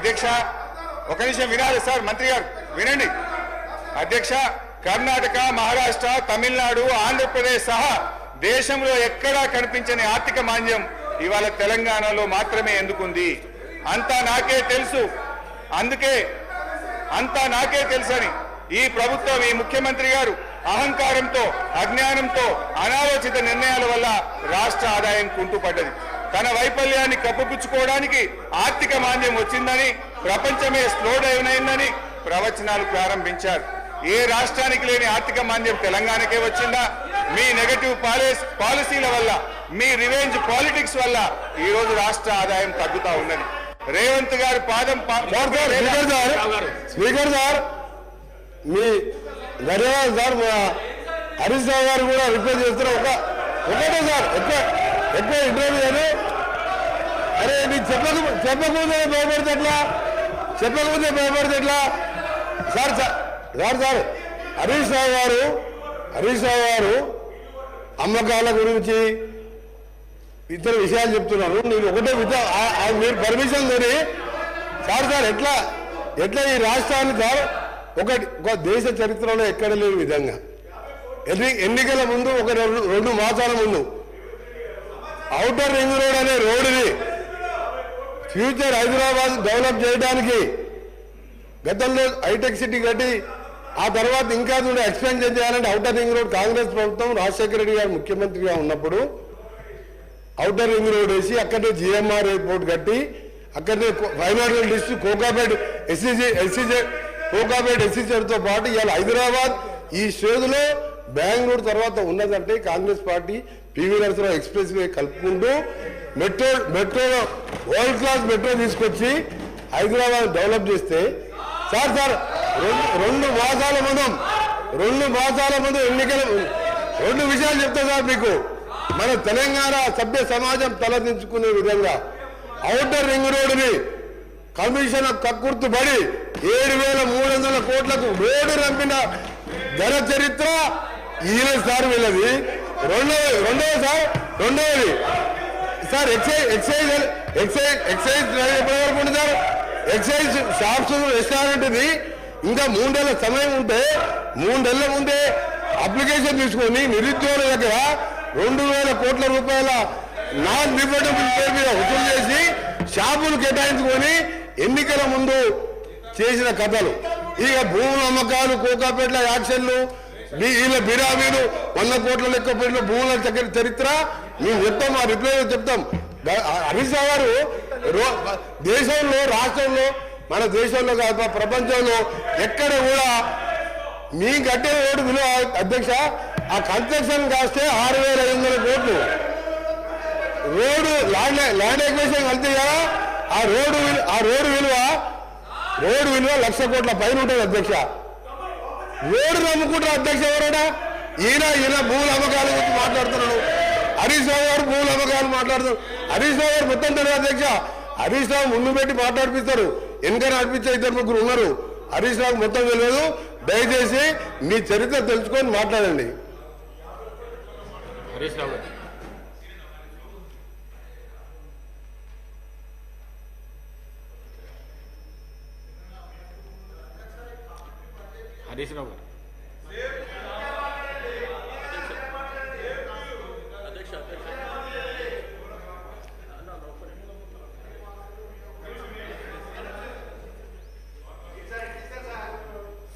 అధ్యక్ష ఒక నిమిషం వినాలి సార్, మంత్రి గారు వినండి. అధ్యక్ష, కర్ణాటక, మహారాష్ట్ర, తమిళనాడు, ఆంధ్రప్రదేశ్ సహా దేశంలో ఎక్కడా కనిపించని ఆర్థిక మాంద్యం ఇవాళ తెలంగాణలో మాత్రమే ఎందుకుంది? అంతా నాకే తెలుసు, అందుకే అంతా నాకే తెలుసని ఈ ప్రభుత్వం, ఈ ముఖ్యమంత్రి గారు అహంకారంతో, అజ్ఞానంతో, అనాలోచిత నిర్ణయాల వల్ల రాష్ట్ర ఆదాయం కుంటుపడ్డది. తన వైఫల్యాన్ని కప్పుపుచ్చుకోవడానికి ఆర్థిక మాంద్యం వచ్చిందని, ప్రపంచమే స్లో డౌన్ అయిందని ప్రవచనాలు ప్రారంభించారు. ఏ రాష్ట్రానికి లేని ఆర్థిక మాంద్యం తెలంగాణకే వచ్చిందా? మీ నెగటివ్ పాలసీల వల్ల, మీ రివెంజ్ పాలిటిక్స్ వల్ల ఈ రోజు రాష్ట్ర ఆదాయం తగ్గుతా ఉన్నది. రేవంత్ గారి పాదం స్పీకర్ సార్, మీ ధన్యవాదాలు సార్. హరీష్ రావు గారు కూడా రిక్వెస్ట్ చేస్తున్నారు. ఒకటే సార్, ఎక్కువ ఇంటర్వ్యూ అని. అరే నీ చెప్పకముందే భయపడితే ఎట్లా? చెప్పకముందే భయపడితే ఎట్లా? సార్ సార్ హరీష్ రావు గారు అమ్మకాల గురించి ఇతర విషయాలు చెప్తున్నారు. నేను ఒకటే మీరు పర్మిషన్ తోని సార్ ఎట్లా ఈ రాష్ట్రాన్ని సార్ ఒక దేశ చరిత్రలో ఎక్కడ లేని విధంగా ఎన్నికల ముందు ఒక 2 మాసాల ముందు ఔటర్ రింగ్ రోడ్ అనే రోడ్డుని ఫ్యూచర్ హైదరాబాద్ డెవలప్ చేయడానికి గతంలో హైటెక్ సిటీ కట్టి ఆ తర్వాత ఇంకా ఎక్స్పెన్షన్ చేయాలంటే ఔటర్ రింగ్ రోడ్ కాంగ్రెస్ ప్రభుత్వం రాజశేఖర రెడ్డి గారు ముఖ్యమంత్రిగా ఉన్నప్పుడు ఔటర్ రింగ్ రోడ్ వేసి అక్కడే జిఎంఆర్ ఎయిర్పోర్ట్ కట్టి అక్కడనే ఫైనాన్షియల్ డిస్ట్రిక్ట్ కోకాపేట్ ఎస్సీజెడ్తో పాటు ఇవాళ హైదరాబాద్ ఈ స్టేజ్లో బెంగళూరు తర్వాత ఉన్నదంటే Congress party PV Narasimharao express way కలుపుకుంటూ మెట్రో వరల్డ్ క్లాస్ మెట్రో తీసుకొచ్చి హైదరాబాద్ డెవలప్ చేస్తే సార్ 2 మాసాల ముందు ఎన్నికల 2 విషయాలు చెప్తా సార్ మీకు. మన తెలంగాణ సభ్య సమాజం తలదించుకునే విధంగా ఔటర్ రింగ్ రోడ్డుని కమిషన్ కక్కుర్తుపడి 7,300 కోట్లకు రోడ్డు రంపిన ఘన చరిత్ర ఈయన సార్ వీళ్ళది. రెండవది సార్ ఎక్సైజ్ ఎప్పటివరకు సార్ ఎక్సైజ్ షాప్స్ రెస్టారెంట్ ఇది ఇంకా 3 నెలల సమయం ఉంటే 3 నెలల ముందే అప్లికేషన్ తీసుకొని నిరుద్యోగుల దగ్గర 2,000 కోట్ల రూపాయల నాన్ రిఫండబుల్ పేరు మీద వసూలు చేసి షాపులు కేటాయించుకొని ఎన్నికల ముందు చేసిన కథలు. ఇక భూముల అమ్మకాలు, కోకాపేట్ల యాక్షన్లు, వీళ్ళ బిరామీలు 100 కోట్ల లెక్క పెట్టిన భూముల చరిత్ర మేము చెప్తాం, ఆ రిప్లైలో చెప్తాం. హరీష్ రావు గారు దేశంలో, రాష్ట్రంలో, మన దేశంలో కాదు ప్రపంచంలో ఎక్కడ కూడా మీ కట్టే రోడ్డు విలువ అధ్యక్ష ఆ కన్స్ట్రక్షన్ కాస్తే 6,500 కోట్లు. రోడ్డు ల్యాండ్ ఎక్వేషన్ కలితే కదా ఆ రోడ్డు విలువ 1,00,000 కోట్ల పైన ఉంటుంది అధ్యక్ష. రోడ్డు నమ్ముకుంటారు అధ్యక్ష ఎవరైనా? ఈయన భూముల అమ్మకాల గురించి మాట్లాడుతున్నాడు. హరీష్ రావు గారు భూముల అమ్మకాలు మాట్లాడుతున్నారు. హరీష్ రావు గారు మొత్తం తెలియదు అధ్యక్ష. హరీష్ రావు ముందు పెట్టి మాట్లాడిపిస్తారు, వెనక నడిపించే 2-3 ఉన్నారు. హరీష్ రావు మొత్తం తెలియదు. దయచేసి మీ చరిత్ర తెలుసుకొని మాట్లాడండి. హరీష్ రావు గారు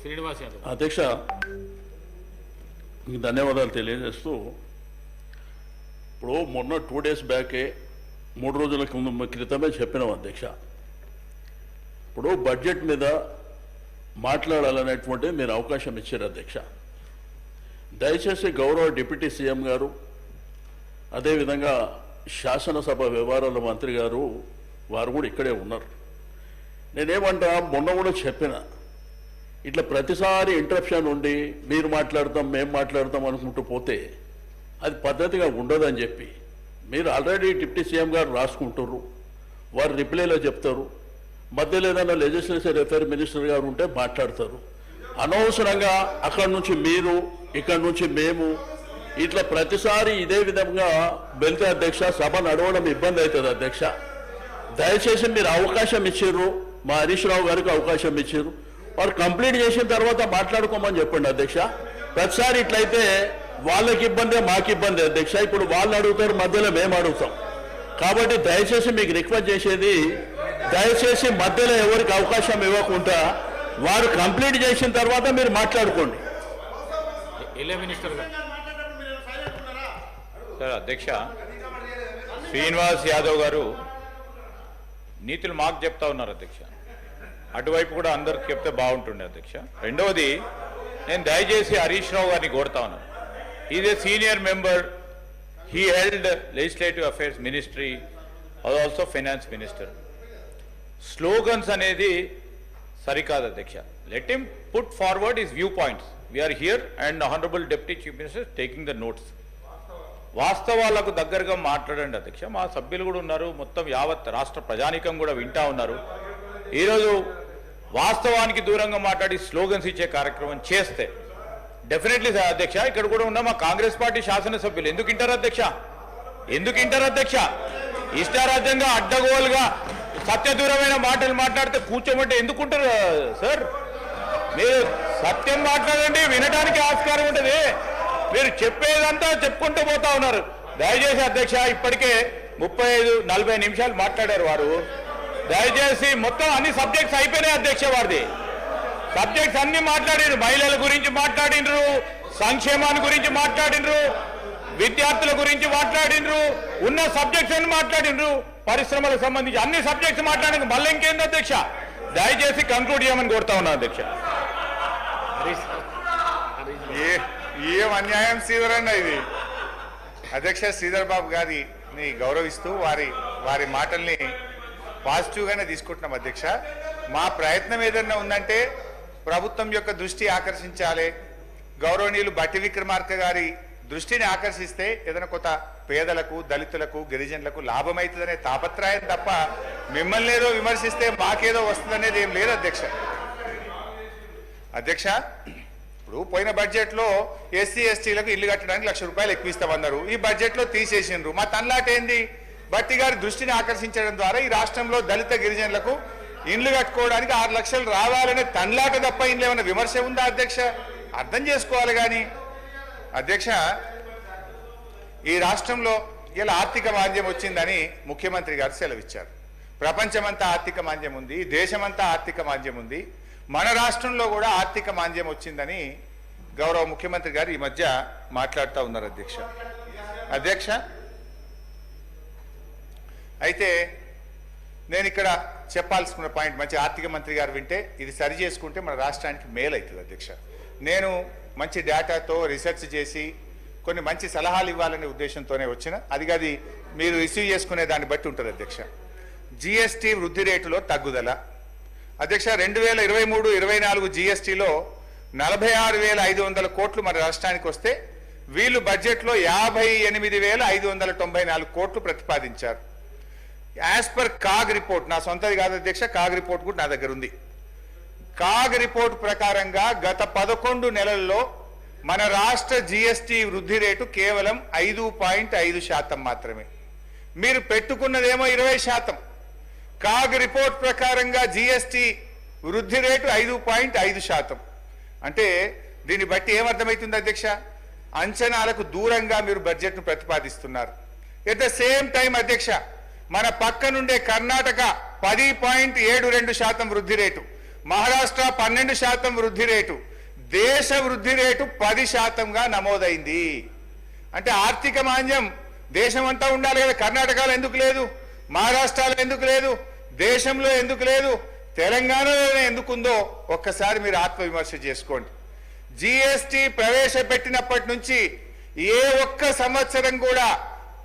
శ్రీనివాస్ యాదవ్. అధ్యక్ష, మీకు ధన్యవాదాలు తెలియజేస్తూ, ఇప్పుడు మొన్న 2 డేస్ బ్యాకే 3 రోజుల క్రితమే చెప్పినాం అధ్యక్ష. ఇప్పుడు బడ్జెట్ మీద మాట్లాడాలనేటువంటి మీరు అవకాశం ఇచ్చారు అధ్యక్ష. దయచేసి గౌరవ డిప్యూటీ సీఎం గారు, అదేవిధంగా శాసనసభ వ్యవహారాల మంత్రి గారు వారు కూడా ఇక్కడే ఉన్నారు. నేనేమంటా, మొన్న కూడా చెప్పిన, ఇట్లా ప్రతిసారి ఇంటరప్షన్ ఉండి మీరు మాట్లాడతాం మేము మాట్లాడతాం అనుకుంటూ పోతే అది పద్ధతిగా ఉండదని చెప్పి, మీరు ఆల్రెడీ డిప్యూటీ సీఎం గారు రాసుకుంటారు, వారు రిప్లైలో చెప్తారు, మధ్యలో ఏదైనా లెజిస్లేటివ్ అఫైర్ మినిస్టర్ గారు ఉంటే మాట్లాడతారు. అనవసరంగా అక్కడి నుంచి మీరు, ఇక్కడి నుంచి మేము, ఇట్లా ప్రతిసారి ఇదే విధంగా వెళ్తే అధ్యక్ష సభ నడవడం ఇబ్బంది అవుతుంది అధ్యక్ష. దయచేసి మీరు అవకాశం ఇచ్చారు, మా హరీష్ రావు గారికి అవకాశం ఇచ్చారు. వారు కంప్లీట్ చేసిన తర్వాత మాట్లాడుకోమని చెప్పండి అధ్యక్ష. ప్రతిసారి ఇట్లయితే వాళ్ళకి ఇబ్బందే మాకు ఇబ్బంది అధ్యక్ష. ఇప్పుడు వాళ్ళు అడుగుతారు, మధ్యలో మేము అడుగుతాం. కాబట్టి దయచేసి మీకు రిక్వెస్ట్ చేసేది, దయచేసి మధ్యలో ఎవరికి అవకాశం ఇవ్వకుండా వారు కంప్లీట్ చేసిన తర్వాత మీరు మాట్లాడుకోండి. సార్ అధ్యక్ష, శ్రీనివాస్ యాదవ్ గారు నీతులు మాకు చెప్తా ఉన్నారు అధ్యక్ష. అటువైపు కూడా అందరికి చెప్తే బాగుంటుండే అధ్యక్ష. రెండవది, నేను దయచేసి హరీష్ రావు గారిని కోరుతా ఉన్నాను. Is a senior member, he held legislative affairs ministry, also finance minister. Slogans అనేది సరికాదు అధ్యక్ష. Let him put forward his view points. We are here and honourable deputy chief minister taking the notes. వాస్తవాలకు దగ్గరగా మాట్లాడండి అధ్యక్ష. మా సభ్యులు కూడా ఉన్నారు, మొత్తం యావత్ రాష్ట్ర ప్రజానీకం కూడా వింటా ఉన్నారు. ఈరోజు వాస్తవానికి దూరంగా మాట్లాడి స్లోగన్స్ ఇచ్చే కార్యక్రమం చేస్తే డెఫినెట్లీ అధ్యక్ష, ఇక్కడ కూడా ఉన్న మా కాంగ్రెస్ పార్టీ శాసనసభ్యులు ఎందుకు ఇంటారు అధ్యక్ష? ఎందుకు ఇంటారు అధ్యక్ష? ఇష్టారాజ్యంగా అడ్డగోలుగా సత్యదూరమైన మాటలు మాట్లాడితే కూర్చోమంటే ఎందుకుంటారు సార్? మీరు సత్యం మాట్లాడండి, వినడానికి ఆస్కారం ఉంటుంది. మీరు చెప్పేదంతా చెప్పుకుంటూ పోతా ఉన్నారు. దయచేసి అధ్యక్ష, ఇప్పటికే 35-40 నిమిషాలు మాట్లాడారు వారు. దయచేసి మొత్తం అన్ని సబ్జెక్ట్స్ అయిపోయినాయి అధ్యక్ష. వారిది సబ్జెక్ట్స్ అన్ని మాట్లాడినరు. మహిళల గురించి మాట్లాడినరు, సంక్షేమాన్ని గురించి మాట్లాడినరు, విద్యార్థుల గురించి మాట్లాడినరు, ఉన్న సబ్జెక్ట్స్ అన్ని మాట్లాడినరు, పరిశ్రమలకు సంబంధించి అన్ని సబ్జెక్ట్స్ మాట్లాడిన. మళ్ళీ ఇంకేంది అధ్యక్ష? దయచేసి కంక్లూడ్ చేయమని కోరుతా ఉన్నాను అధ్యక్ష. ఏం అన్యాయం శ్రీధర్ అన్న ఇది. అధ్యక్ష, శ్రీధర్ బాబు గారిని గౌరవిస్తూ వారి మాటల్ని పాజిటివ్గానే తీసుకుంటున్నాం అధ్యక్ష. మా ప్రయత్నం ఏదన్నా ఉందంటే ప్రభుత్వం యొక్క దృష్టి ఆకర్షించాలి. గౌరవనీయులు బట్టి విక్రమార్క గారి దృష్టిని ఆకర్షిస్తే ఏదైనా కొత్త పేదలకు, దళితులకు, గిరిజనులకు లాభమవుతుందనే తాపత్రయం తప్ప మిమ్మల్ని ఏదో విమర్శిస్తే మాకేదో వస్తుందనేది ఏం లేదు అధ్యక్ష. అధ్యక్ష, ఇప్పుడు పోయిన బడ్జెట్లో ఎస్సీ ఎస్టీలకు ఇల్లు కట్టడానికి ₹1,00,000 ఎక్కువ ఇస్తామన్నారు. ఈ బడ్జెట్లో తీసేసిండ్రు. మా తన్లాట ఏంది? బట్టి గారి దృష్టిని ఆకర్షించడం ద్వారా ఈ రాష్ట్రంలో దళిత గిరిజనులకు ఇండ్లు కట్టుకోవడానికి 6 లక్షలు రావాలనే తన్లాట తప్ప ఇంట్లో ఏమైనా విమర్శ ఉందా అధ్యక్ష? అర్థం చేసుకోవాలి. కానీ అధ్యక్ష, ఈ రాష్ట్రంలో ఇలా ఆర్థిక మాంద్యం వచ్చిందని ముఖ్యమంత్రి గారు సెలవిచ్చారు. ప్రపంచమంతా ఆర్థిక మాంద్యం ఉంది, దేశమంతా ఆర్థిక మాంద్యం ఉంది, మన రాష్ట్రంలో కూడా ఆర్థిక మాంద్యం వచ్చిందని గౌరవ ముఖ్యమంత్రి గారు ఈ మధ్య మాట్లాడుతూ ఉన్నారు అధ్యక్ష. అధ్యక్ష, అయితే నేను ఇక్కడ చెప్పాల్సుకున్న పాయింట్, మంచి ఆర్థిక మంత్రి గారు వింటే ఇది సరి చేసుకుంటే మన రాష్ట్రానికి మేలు అవుతుంది అధ్యక్ష. నేను మంచి డేటాతో రీసెర్చ్ చేసి కొన్ని మంచి సలహాలు ఇవ్వాలనే ఉద్దేశంతోనే వచ్చిన. అది మీరు రిసీవ్ చేసుకునే దాన్ని బట్టి ఉంటుంది అధ్యక్ష. జిఎస్టీ వృద్ధి రేటులో తగ్గుదల అధ్యక్ష. 2023-24 జిఎస్టీలో 46,500 కోట్లు మన రాష్ట్రానికి వస్తే వీళ్ళు బడ్జెట్లో 58,594 కోట్లు ప్రతిపాదించారు. యాజ్ పర్ కాగ్ రిపోర్ట్, నా సొంతది కాదు అధ్యక్ష, కాగ్ రిపోర్ట్ కూడా నా దగ్గర ఉంది. కాగ్ రిపోర్ట్ ప్రకారంగా గత 11 నెలల్లో మన రాష్ట్ర జిఎస్టీ వృద్ధి రేటు కేవలం 5.5% మాత్రమే. మీరు పెట్టుకున్నదేమో 20%. కాగ్ రిపోర్ట్ ప్రకారంగా జిఎస్టీ వృద్ధి రేటు 5.5%. అంటే దీన్ని బట్టి ఏమర్థమవుతుంది అధ్యక్ష? అంచనాలకు దూరంగా మీరు బడ్జెట్ను ప్రతిపాదిస్తున్నారు. ఎట్ ద సేమ్ టైం అధ్యక్ష, మన పక్క నుండే కర్ణాటక 10.72% వృద్ధి రేటు, మహారాష్ట్ర 12% వృద్ధి రేటు, దేశ వృద్ధి రేటు 10%గా నమోదైంది. అంటే ఆర్థిక మాంద్యం దేశమంతా ఉండాలి కదా. కర్ణాటకలో ఎందుకు లేదు? మహారాష్ట్రలో ఎందుకు లేదు? దేశంలో ఎందుకు లేదు? తెలంగాణలోనే ఎందుకుందో ఒక్కసారి మీరు ఆత్మవిమర్శ చేసుకోండి. జిఎస్టీ ప్రవేశపెట్టినప్పటి నుంచి ఏ ఒక్క సంవత్సరం కూడా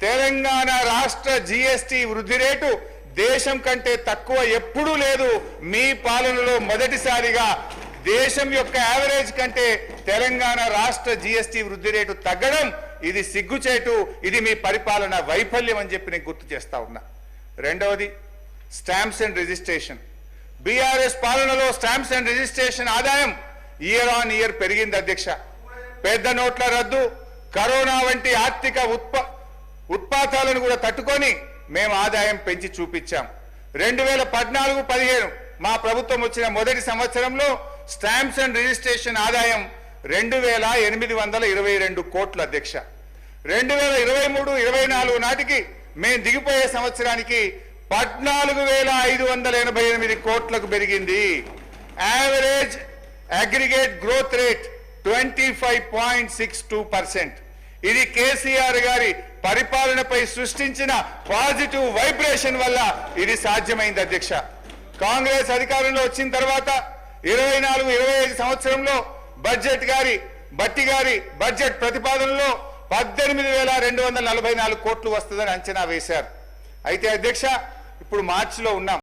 తెలంగాణ రాష్ట్ర జిఎస్టీ వృద్ధి రేటు దేశం కంటే తక్కువ ఎప్పుడూ లేదు. మీ పాలనలో మొదటిసారిగా దేశం యొక్క యావరేజ్ కంటే తెలంగాణ రాష్ట్ర జిఎస్టీ వృద్ధి రేటు తగ్గడం ఇది సిగ్గుచేటు. ఇది మీ పరిపాలన వైఫల్యం అని చెప్పి నేను గుర్తు చేస్తా ఉన్నా. రెండవది, స్టాంప్స్ అండ్ రిజిస్ట్రేషన్. బీఆర్ఎస్ పాలనలో స్టాంప్స్ అండ్ రిజిస్ట్రేషన్ ఆదాయం ఇయర్ ఆన్ ఇయర్ పెరిగింది అధ్యక్ష. పెద్ద నోట్ల రద్దు, కరోనా వంటి ఆర్థిక ఉత్పాతాలను కూడా తట్టుకొని మేము ఆదాయం పెంచి చూపించాం. 2014-15 మా ప్రభుత్వం వచ్చిన మొదటి సంవత్సరంలో స్టాంప్స్ అండ్ రిజిస్ట్రేషన్ ఆదాయం 2,822 కోట్లు అధ్యక్ష. 2023-24 నాటికి మేము దిగిపోయే సంవత్సరానికి 14,588 కోట్లకు పెరిగింది. Average aggregate growth rate 25.62%. ఇది కేసీఆర్ గారి పరిపాలనపై సృష్టించిన పాజిటివ్ వైబ్రేషన్ వల్ల ఇది సాధ్యమైంది అధ్యక్ష. కాంగ్రెస్ అధికారంలో వచ్చిన తర్వాత 24-25 సంవత్సరంలో బట్టి గారి బడ్జెట్ ప్రతిపాదనలో 18,244 కోట్లు వస్తుందని అంచనా వేశారు. అయితే అధ్యక్ష ఇప్పుడు మార్చిలో ఉన్నాం.